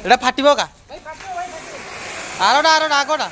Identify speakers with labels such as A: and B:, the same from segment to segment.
A: एटा फाटिबो का आरोडा आरोडा आगोडा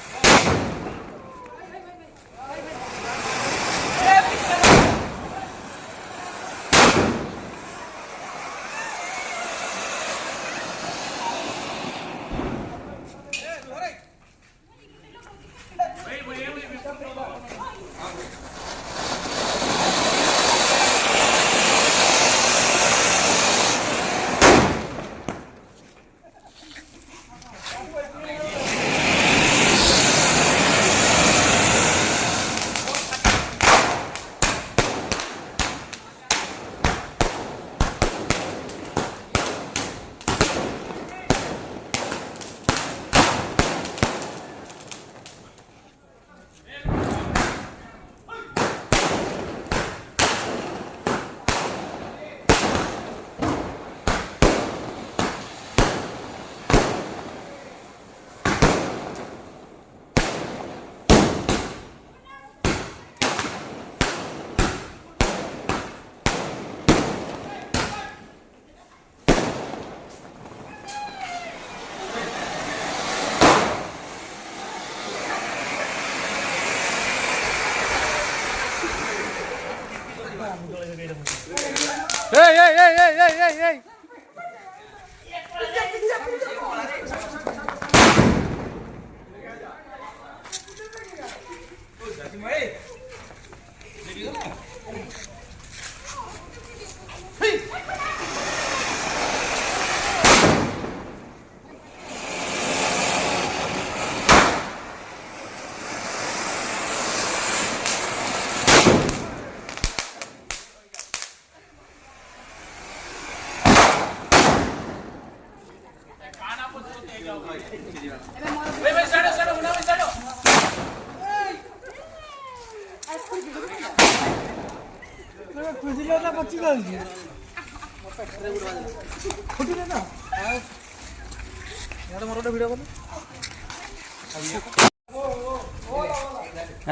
A: Hey!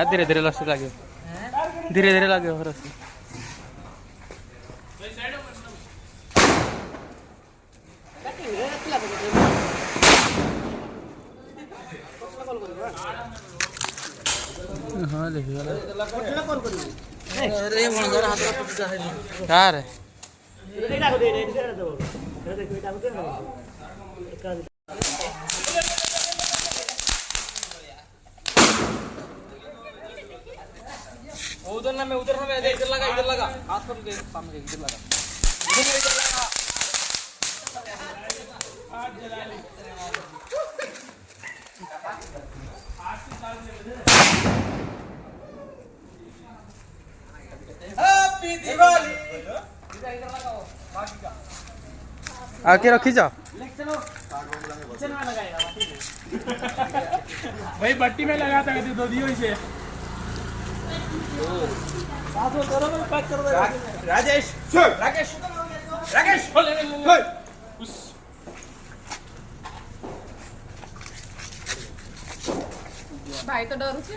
A: धीरे धीरे लस लगे धीरे धीरे लगे रस हाँ देखिए यार उधर ना मैं इधर लगा हाथ पर सामने इधर लगा हैप्पी दिवाली आके रखी जा
B: भाई बट्टी में लगाता है दो दियो इसे राजेश राकेश राकेश
C: भाई तो डरू छे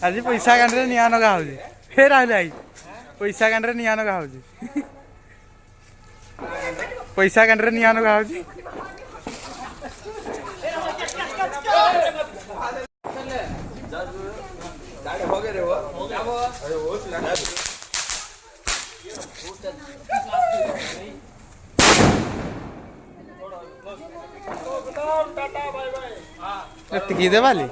A: आज पैसा गांडे निया नगा हो फेर आई पैसा गांडे निया नगा हो पैसा गांडे निया नगा हो टिकी दे वाली